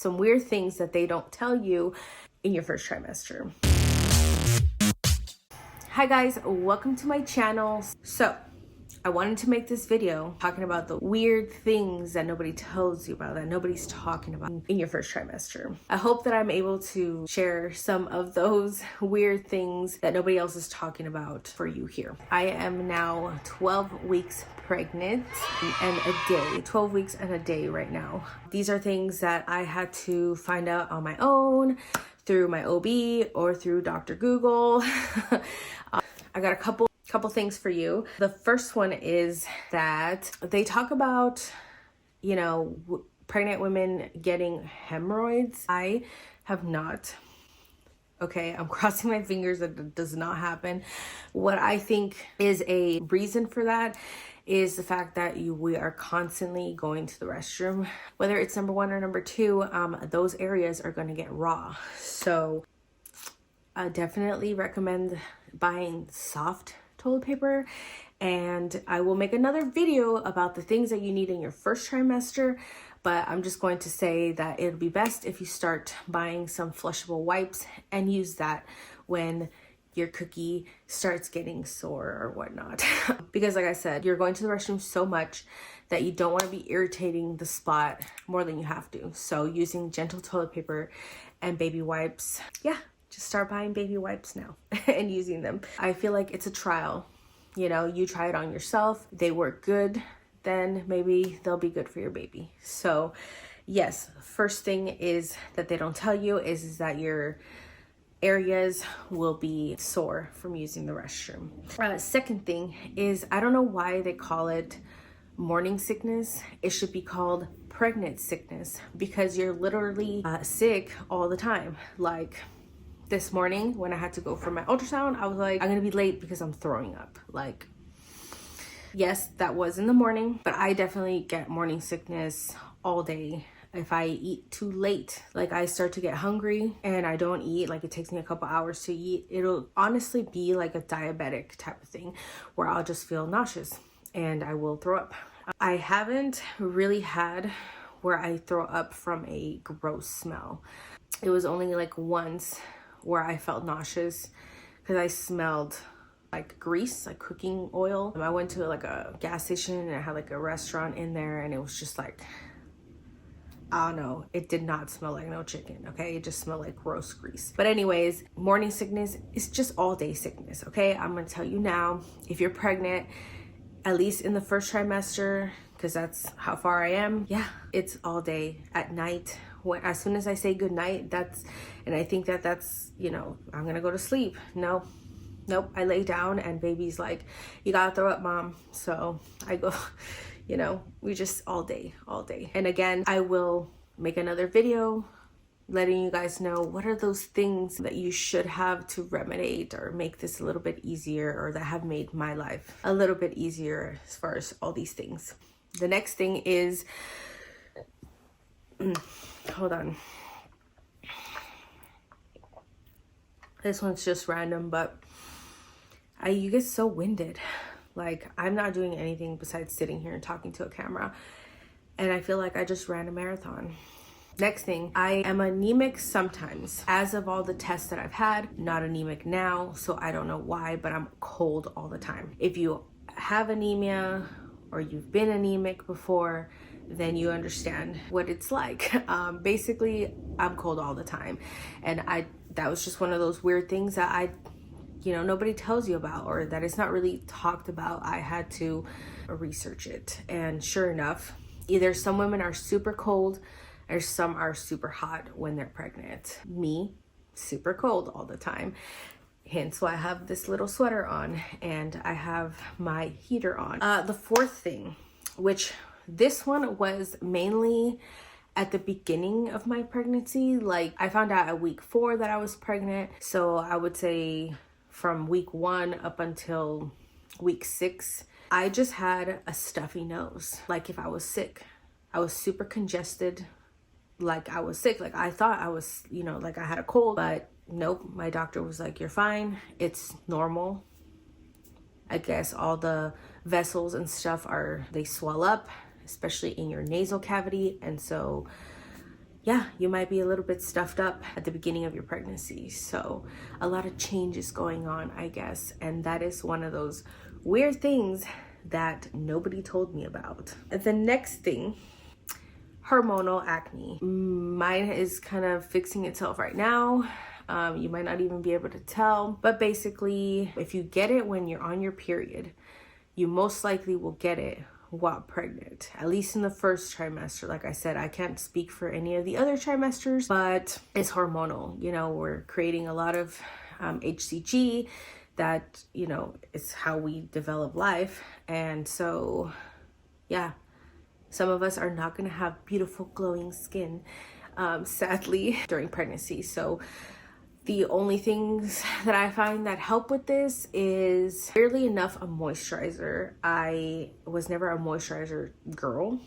some weird things that they don't tell you in your first trimester. Hi guys, welcome to my channel. So I wanted to make this video talking about the weird things that nobody tells you about, that nobody's talking about in your first trimester. I hope that I'm able to share some of those weird things that nobody else is talking about for you here. I am now 12 weeks pregnant and a day, 12 weeks and a day right now. These are things that I had to find out on my own, through my OB or through Dr. Google. I got a couple things for you. The first one is that they talk about, pregnant women getting hemorrhoids. I have not. Okay, I'm crossing my fingers that it does not happen. What I think is a reason for that is the fact that we are constantly going to the restroom. Whether it's number one or number two, those areas are going to get raw. So I definitely recommend buying soft toilet paper, and I will make another video about the things that you need in your first trimester, but I'm just going to say that it'll be best if you start buying some flushable wipes and use that when your cookie starts getting sore or whatnot. Because like I said, you're going to the restroom so much that you don't want to be irritating the spot more than you have to. So using gentle toilet paper and baby wipes, just start buying baby wipes now and using them. I feel like it's a trial. You try it on yourself. They work good, then maybe they'll be good for your baby. So yes, first thing is that they don't tell you is that your areas will be sore from using the restroom. Second thing is, I don't know why they call it morning sickness. It should be called pregnant sickness, because you're literally sick all the time. Like this morning when I had to go for my ultrasound, I was like, I'm gonna be late because I'm throwing up. Like, yes, that was in the morning, but I definitely get morning sickness all day. If I eat too late, like I start to get hungry and I don't eat, like it takes me a couple hours to eat, it'll honestly be like a diabetic type of thing where I'll just feel nauseous and I will throw up. I haven't really had where I throw up from a gross smell. It was only like once where I felt nauseous because I smelled like grease, like cooking oil. I went to like a gas station and I had like a restaurant in there, and it was just like, I don't know, it did not smell like no chicken, okay? It just smelled like gross grease. But anyways, morning sickness is just all day sickness, okay? I'm gonna tell you now, if you're pregnant, at least in the first trimester, because that's how far I am, it's all day. At night, as soon as I say good night, and I think that's, I'm gonna go to sleep. Nope, I lay down and baby's like, you gotta throw up, mom. So I go, we just all day. And again, I will make another video letting you guys know what are those things that you should have to remediate or make this a little bit easier, or that have made my life a little bit easier as far as all these things. The next thing is, hold on. This one's just random, but you get so winded. Like, I'm not doing anything besides sitting here and talking to a camera, and I feel like I just ran a marathon. Next thing, I am anemic sometimes. As of all the tests that I've had, not anemic now, so I don't know why, but I'm cold all the time. If you have anemia or you've been anemic before, then you understand what it's like. Basically, I'm cold all the time, and that was just one of those weird things that nobody tells you about, or that it's not really talked about. I had to research it, and sure enough, either some women are super cold or some are super hot when they're pregnant. Me, super cold all the time. Hence why I have this little sweater on and I have my heater on. The fourth thing, which this one was mainly at the beginning of my pregnancy. Like, I found out at week 4 that I was pregnant. So I would say from week 1 up until week 6, I just had a stuffy nose. Like, if I was sick, I was super congested. Like, I was sick. Like, I thought I was, like I had a cold, but nope. My doctor was like, you're fine. It's normal. I guess all the vessels and stuff they swell up, especially in your nasal cavity. And so yeah, you might be a little bit stuffed up at the beginning of your pregnancy. So a lot of change is going on, I guess. And that is one of those weird things that nobody told me about. The next thing, hormonal acne. Mine is kind of fixing itself right now. You might not even be able to tell, but basically if you get it when you're on your period, you most likely will get it while pregnant, at least in the first trimester. Like I said, I can't speak for any of the other trimesters, but it's hormonal. You know, we're creating a lot of HCG that, you know, is how we develop life. And so, yeah, some of us are not going to have beautiful glowing skin, sadly, during pregnancy. So the only things that I find that help with this is barely enough a moisturizer. I was never a moisturizer girl.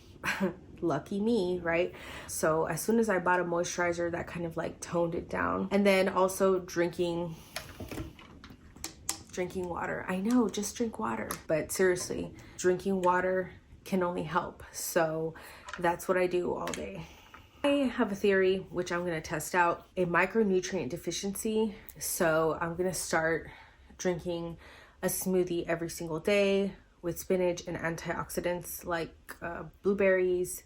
Lucky me, right? So as soon as I bought a moisturizer, that kind of like toned it down. And then also drinking water. I know, just drink water. But seriously, drinking water can only help. So that's what I do all day. I have a theory, which I'm going to test out, a micronutrient deficiency. So I'm going to start drinking a smoothie every single day with spinach and antioxidants like blueberries,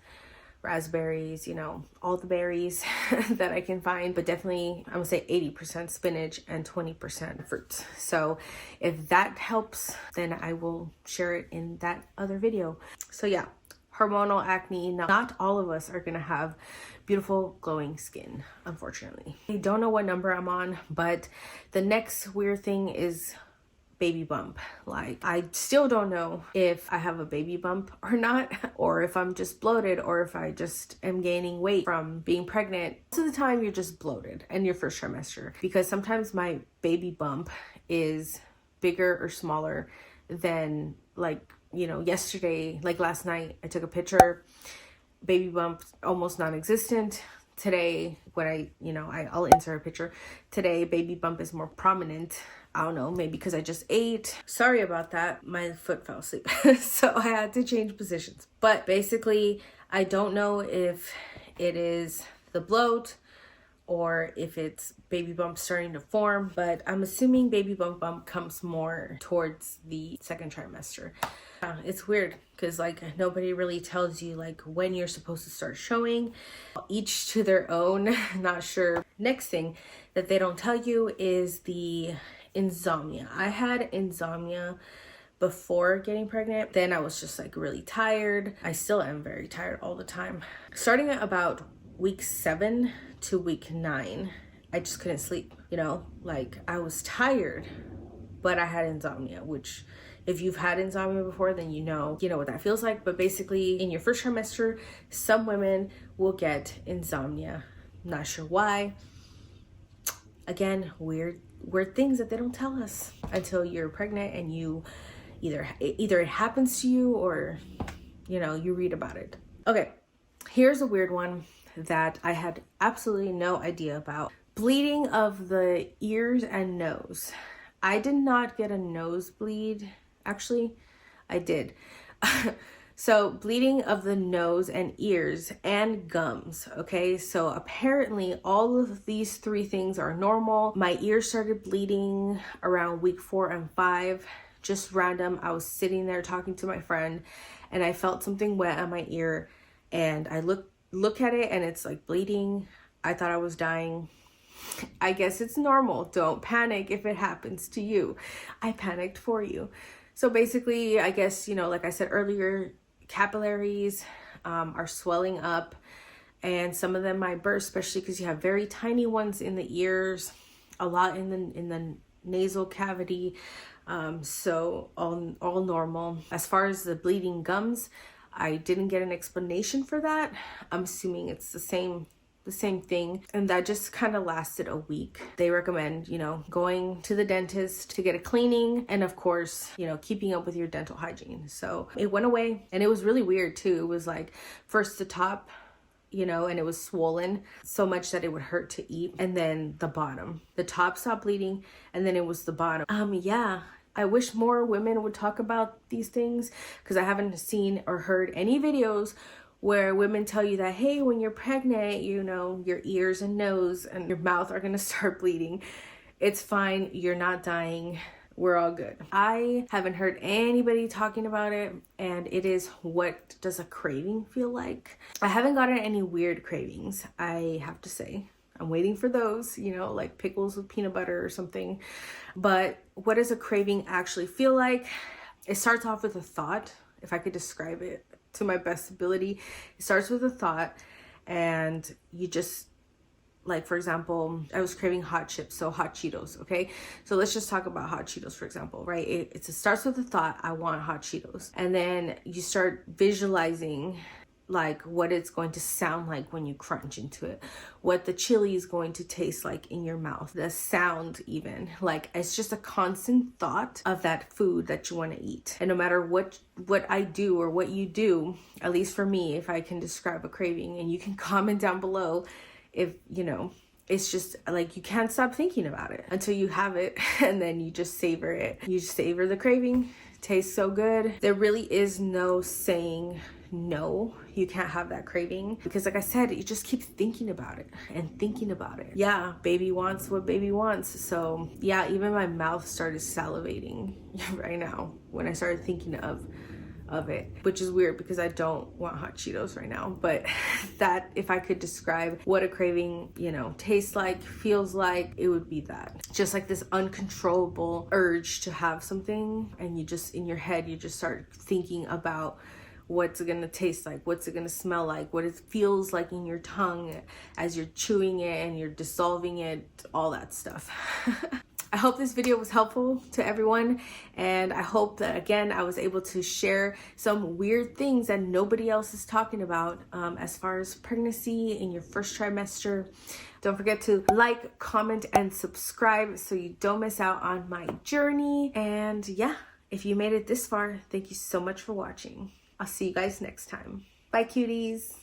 raspberries, you know, all the berries that I can find, but definitely I'm gonna say 80% spinach and 20% fruits. So if that helps, then I will share it in that other video. So yeah, hormonal acne. Not all of us are gonna have beautiful glowing skin, unfortunately. I don't know what number I'm on, but the next weird thing is baby bump. Like, I still don't know if I have a baby bump or not, or if I'm just bloated, or if I just am gaining weight from being pregnant. Most of the time you're just bloated in your first trimester, because sometimes my baby bump is bigger or smaller than, like, you know, yesterday, like last night I took a picture, baby bump almost non-existent. Today, when I'll insert a picture. Today, baby bump is more prominent. I don't know, maybe because I just ate. Sorry about that. My foot fell asleep. So I had to change positions. But basically, I don't know if it is the bloat or if it's baby bump starting to form, but I'm assuming baby bump comes more towards the second trimester. It's weird because like nobody really tells you like when you're supposed to start showing. Each to their own. Not sure. Next thing that they don't tell you is the insomnia. I had insomnia before getting pregnant. Then I was just like really tired. I still am very tired all the time. Starting at about week 7 to week 9, I just couldn't sleep. You know, like I was tired, but I had insomnia, which if you've had insomnia before, then you know what that feels like. But basically in your first trimester, some women will get insomnia. Not sure why. Again, weird things that they don't tell us until you're pregnant and you either it happens to you or, you know, you read about it. Okay, here's a weird one that I had absolutely no idea about. Bleeding of the ears and nose. I did not get a nosebleed. Actually, I did. So bleeding of the nose and ears and gums. Okay, so apparently all of these 3 things are normal. My ears started bleeding around week 4 and 5. Just random. I was sitting there talking to my friend and I felt something wet on my ear and I look at it and it's like bleeding. I thought I was dying. I guess it's normal. Don't panic if it happens to you. I panicked for you. So basically, I guess, you know, like I said earlier, capillaries are swelling up and some of them might burst, especially because you have very tiny ones in the ears, a lot in the nasal cavity. So all normal. As far as the bleeding gums, I didn't get an explanation for that. I'm assuming it's the same thing, and that just kind of lasted a week. They recommend, you know, going to the dentist to get a cleaning and of course, you know, keeping up with your dental hygiene. So it went away and it was really weird too. It was like first the top, you know, and it was swollen so much that it would hurt to eat, and then the top stopped bleeding and then it was the bottom. Yeah, I wish more women would talk about these things because I haven't seen or heard any videos where women tell you that, hey, when you're pregnant, you know, your ears and nose and your mouth are gonna start bleeding. It's fine, you're not dying. We're all good. I haven't heard anybody talking about it, and it is, what does a craving feel like? I haven't gotten any weird cravings, I have to say. I'm waiting for those, you know, like pickles with peanut butter or something. But what does a craving actually feel like? It starts off with a thought. If I could describe it to my best ability, it starts with a thought, and you just, like, for example, I was craving hot chips, so hot Cheetos, okay? So let's just talk about hot Cheetos, for example, right? It starts with the thought, I want hot Cheetos. And then you start visualizing like what it's going to sound like when you crunch into it, what the chili is going to taste like in your mouth, the sound even. Like, it's just a constant thought of that food that you want to eat. And no matter what I do or what you do, at least for me, if I can describe a craving, and you can comment down below if, you know, it's just like you can't stop thinking about it until you have it, and then you just savor it. You just savor the craving. It tastes so good. There really is no saying no, you can't have that craving, because like I said, you just keep thinking about it and thinking about it. Yeah, baby wants what baby wants. So yeah, even my mouth started salivating right now when I started thinking of it, which is weird because I don't want hot Cheetos right now. But that, if I could describe what a craving, you know, tastes like, feels like, it would be that. Just like this uncontrollable urge to have something, and you just, in your head, you just start thinking about what's it gonna taste like, what's it gonna smell like, what it feels like in your tongue as you're chewing it and you're dissolving it, all that stuff. I hope this video was helpful to everyone, and I hope that, again, I was able to share some weird things that nobody else is talking about as far as pregnancy in your first trimester. Don't forget to like, comment, and subscribe so you don't miss out on my journey. And yeah, if you made it this far, thank you so much for watching. I'll see you guys next time. Bye, cuties.